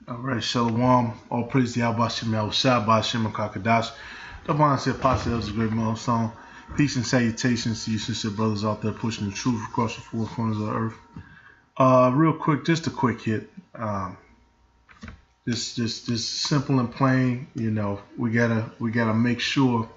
All right, Shalom. All praise to Yahweh Shem Yahushua, Ba'ashem Kakadash. Divine said, Apostle, that was a great milestone. Peace and salutations to you, sister brothers out there pushing the truth across the four corners of the earth. Real quick, just a quick hit. Just simple and plain. You know, we gotta make sure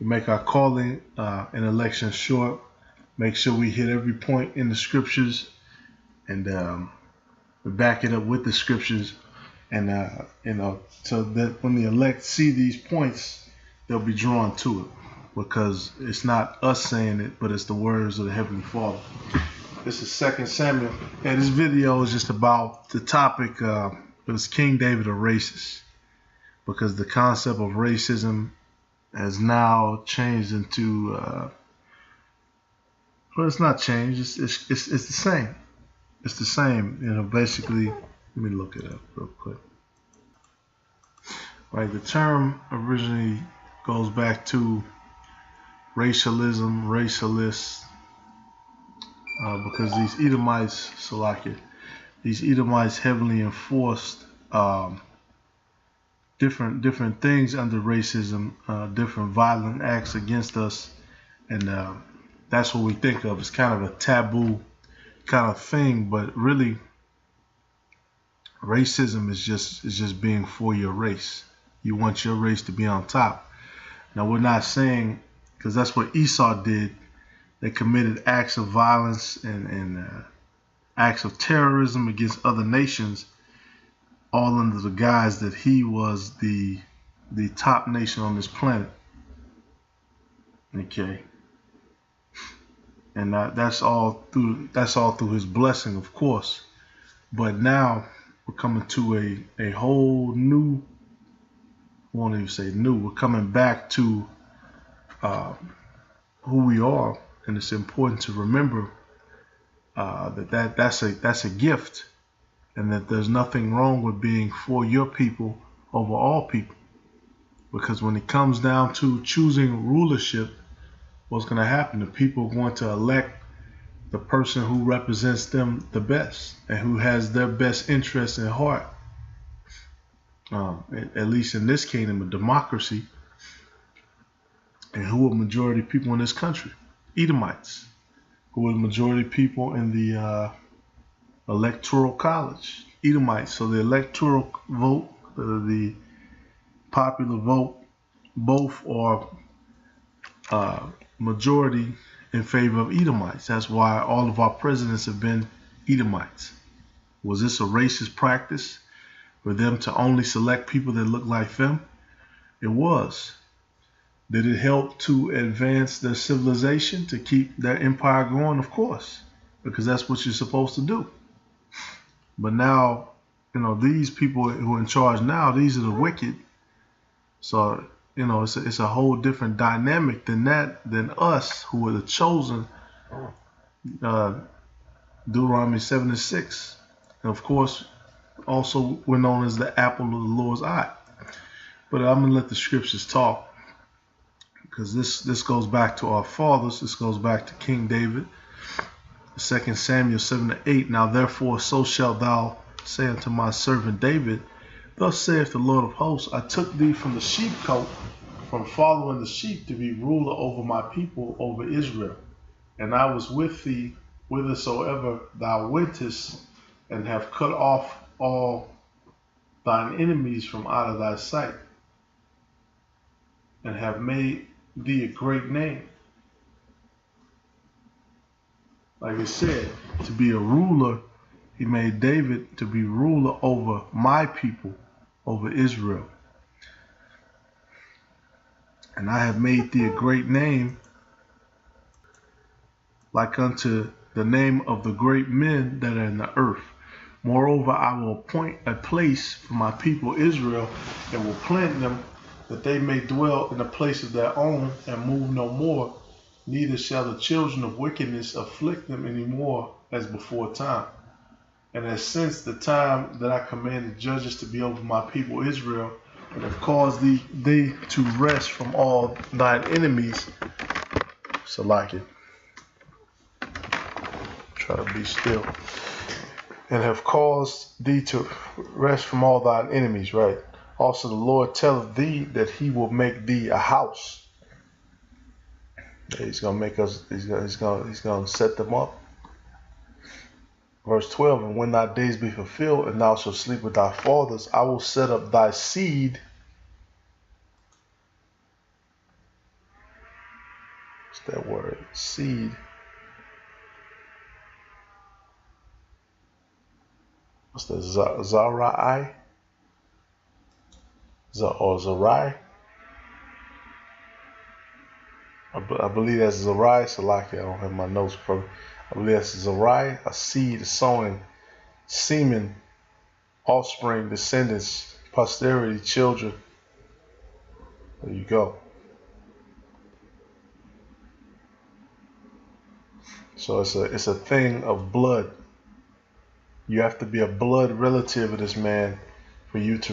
we make our calling and election short. Make sure we hit every point in the scriptures, and we back it up with the scriptures. And so that when the elect see these points, they'll be drawn to it, because it's not us saying it, but it's the words of the Heavenly Father. This is 2 Samuel, and this video is just about the topic. Was King David a racist? Because the concept of racism has now changed into well, it's not changed. It's the same. It's the same. You know, basically. Let me look it up real quick. Right, the term originally goes back to racialism, racialists, because these Edomites, Salakia, these Edomites heavily enforced different things under racism, different violent acts against us, and that's what we think of. It's kind of a taboo kind of thing, but really, racism is just being for your race. You want your race to be on top. Now, we're not saying, because that's what Esau did. They committed acts of violence and acts of terrorism against other nations, all under the guise that he was the top nation on this planet. Okay, and that's all through his blessing, of course. But now we're coming to a whole new, I won't even say new, we're coming back to who we are, and it's important to remember that's a gift, and that there's nothing wrong with being for your people over all people. Because when it comes down to choosing rulership, what's going to happen? The people are going to elect the person who represents them the best and who has their best interests in heart. At least in this kingdom of democracy. And who are the majority of people in this country? Edomites. Who are the majority of people in the electoral college? Edomites. So the electoral vote, the popular vote, both are majority in favor of Edomites. That's why all of our presidents have been Edomites. Was this a racist practice for them to only select people that look like them? It was. Did it help to advance their civilization, to keep their empire going? Of course, because that's what you're supposed to do. But now, you know, these people who are in charge now, these are the wicked. So, you know, it's a whole different dynamic than us who are the chosen. Deuteronomy 7:6, and of course, also we're known as the apple of the Lord's eye. But I'm gonna let the scriptures talk, because this goes back to our fathers. This goes back to King David. 2 Samuel 7:8. Now therefore, so shalt thou say unto my servant David, thus saith the Lord of hosts, I took thee from the sheepcote, from following the sheep, to be ruler over my people, over Israel. And I was with thee whithersoever thou wentest, and have cut off all thine enemies from out of thy sight, and have made thee a great name. Like it said, to be a ruler, he made David to be ruler over my people, over Israel. And I have made thee a great name, like unto the name of the great men that are in the earth. Moreover, I will appoint a place for my people Israel, and will plant them, that they may dwell in a place of their own, and move no more. Neither shall the children of wickedness afflict them any more, as before time. And as since the time that I commanded judges to be over my people Israel, and have caused thee to rest from all thine enemies. Salakia. Try to be still. and have caused thee to rest from all thine enemies, right? Also the Lord telleth thee that he will make thee a house. He's gonna make us, he's gonna set them up. Verse 12, and when thy days be fulfilled, and thou shalt sleep with thy fathers, I will set up thy seed. What's that word? Seed. What's the Zarai? Or Zarai? I believe that's Zarai. Salaki. I don't have my notes from. I believe that's Zarai, a seed, sowing, semen, offspring, descendants, posterity, children. There you go. So it's a thing of blood. You have to be a blood relative of this man for you to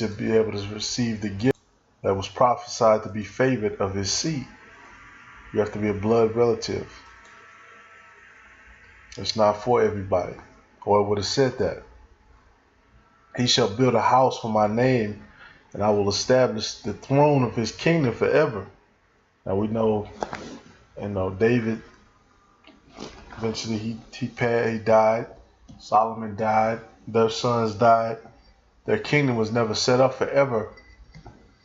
be able to receive the gift that was prophesied to be favored of his seed. You have to be a blood relative. It's not for everybody. Or it would have said that. He shall build a house for my name, and I will establish the throne of his kingdom forever. Now we know, David, eventually he died. Solomon died. Their sons died. Their kingdom was never set up forever.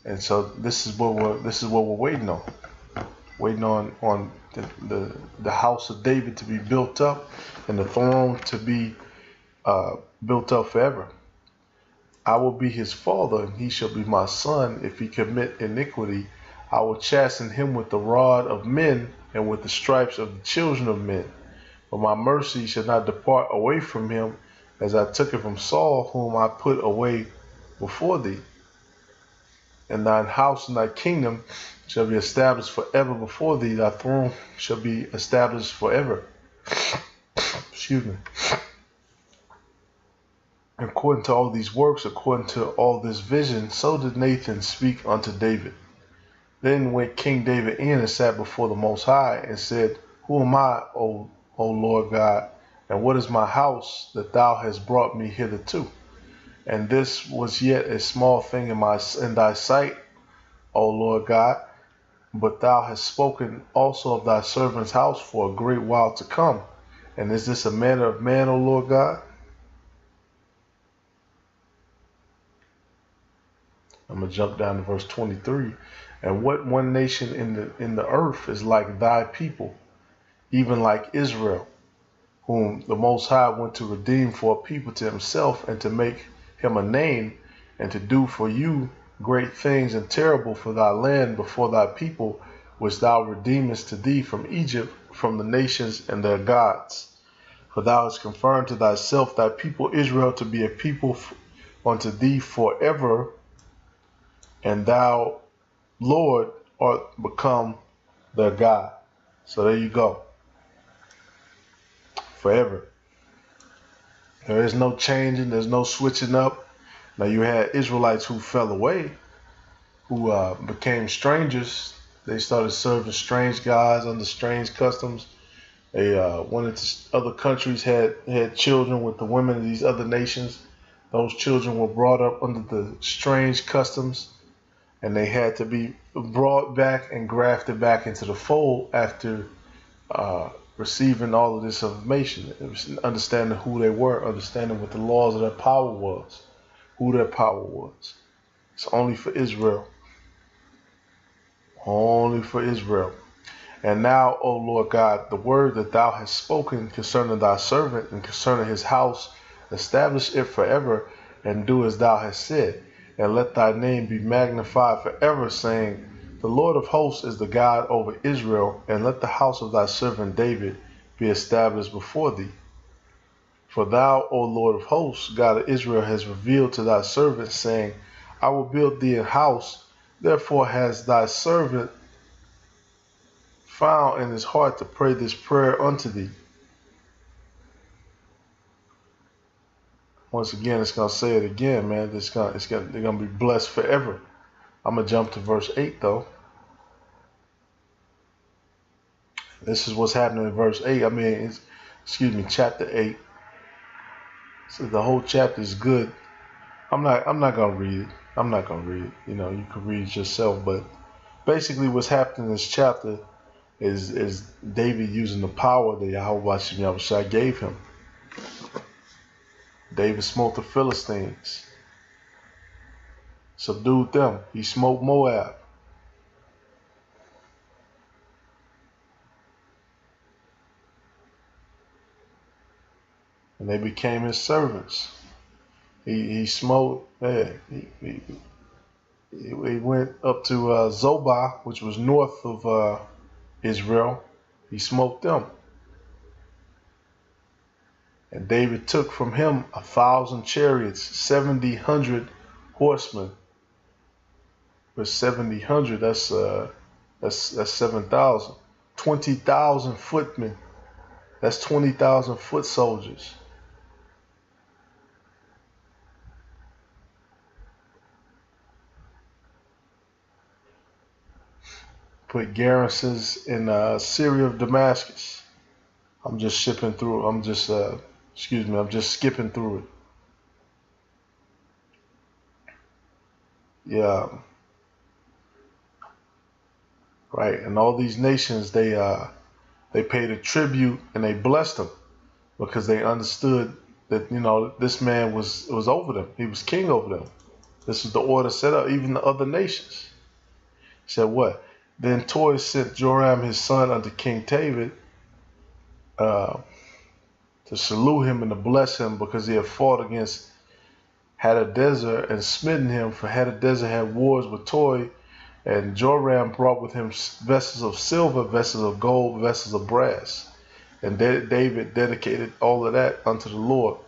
And so this is what we're waiting on. Waiting on the house of David to be built up and the throne to be built up forever. I will be his father, and he shall be my son. If he commit iniquity, I will chasten him with the rod of men and with the stripes of the children of men. But my mercy shall not depart away from him, as I took it from Saul, whom I put away before thee. And thine house and thy kingdom shall be established forever before thee. Thy throne shall be established forever. Excuse me. According to all these works, according to all this vision, so did Nathan speak unto David. Then went King David in and sat before the Most High, and said, Who am I, O Lord God, and what is my house that thou hast brought me hitherto? And this was yet a small thing in thy sight, O Lord God, but thou hast spoken also of thy servant's house for a great while to come. And is this a manner of man, O Lord God? I'm going to jump down to verse 23. And what one nation in the earth is like thy people, even like Israel, whom the Most High went to redeem for a people to himself, and to make him a name, and to do for you great things and terrible for thy land before thy people, which thou redeemest to thee from Egypt, from the nations and their gods. For thou hast confirmed to thyself thy people Israel to be a people unto thee forever, and thou, Lord, art become their God. So there you go. Forever. There is no changing. There's no switching up. Now you had Israelites who fell away, who became strangers. They started serving strange gods under strange customs. They went into other countries, had children with the women of these other nations. Those children were brought up under the strange customs, and they had to be brought back and grafted back into the fold after receiving all of this information. It was understanding who they were, understanding what the laws of their power was, who their power was. It's only for Israel. Only for Israel. And now, O Lord God, the word that thou hast spoken concerning thy servant and concerning his house, establish it forever, and do as thou hast said. And let thy name be magnified forever, saying, The Lord of hosts is the God over Israel, and let the house of thy servant David be established before thee. For thou, O Lord of hosts, God of Israel, has revealed to thy servant, saying, I will build thee a house. Therefore has thy servant found in his heart to pray this prayer unto thee. Once again, it's going to say it again, man. They're going to be blessed forever. I'm going to jump to verse 8, though. This is what's happening in verse 8. Chapter 8. So the whole chapter is good. I'm not gonna read it. I'm not gonna read it. You know, you can read it yourself. But basically, what's happening in this chapter is David using the power that Yahweh Shai gave him. David smote the Philistines, subdued them. He smoked Moab. And they became his servants. He smote, he went up to Zobah, which was north of Israel. He smoked them. And David took from him 1,000 chariots, 700 horsemen. With 700, that's 7,000. 20,000 footmen. That's 20,000 foot soldiers. Put garrisons in Syria of Damascus. I'm just skipping through it. Yeah. Right. And all these nations, they paid a tribute and they blessed him because they understood that, you know, this man was over them. He was king over them. This was the order set up, even the other nations. He said what? Then Toi sent Joram his son unto King David to salute him and to bless him because he had fought against Hadadezer and smitten him, for Hadadezer had wars with Toi, and Joram brought with him vessels of silver, vessels of gold, vessels of brass. And David dedicated all of that unto the Lord.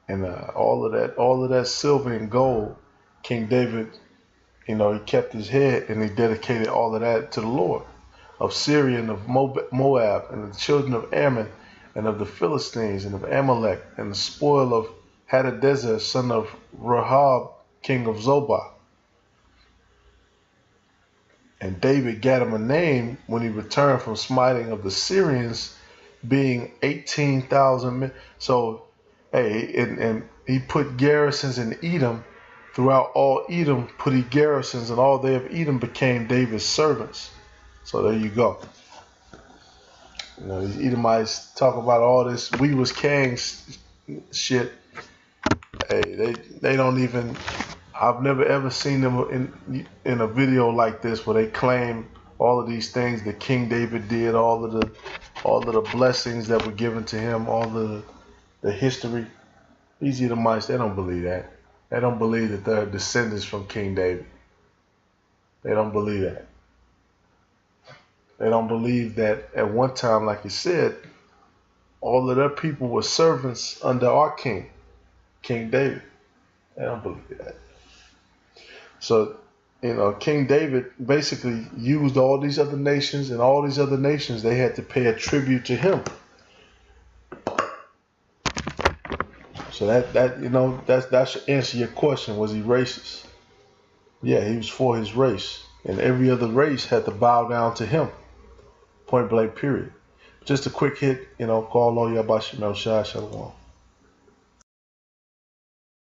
And all of that silver and gold, King David, you know, he kept his head and he dedicated all of that to the Lord, of Syria and of Moab and the children of Ammon and of the Philistines and of Amalek and the spoil of Hadadezer, son of Rahab, king of Zobah. And David got him a name when he returned from smiting of the Syrians, being 18,000 men. So, hey, and he put garrisons in Edom. Throughout all Edom put he garrisons, and all they of Edom became David's servants. So there you go. You know, these Edomites talk about all this "we was kings" shit. Hey, they don't even. I've never ever seen them in a video like this where they claim all of these things that King David did, all of the blessings that were given to him, all the history. These Edomites, they don't believe that. They don't believe that they're descendants from King David. They don't believe that. They don't believe that at one time, like you said, all of their people were servants under our king, King David. They don't believe that. So, you know, King David basically used all these other nations, and all these other nations, they had to pay a tribute to him. So that should answer your question. Was he racist? Yeah, he was for his race, and every other race had to bow down to him. Point blank, period. Just a quick hit, call on Yahweh Shai Shalom.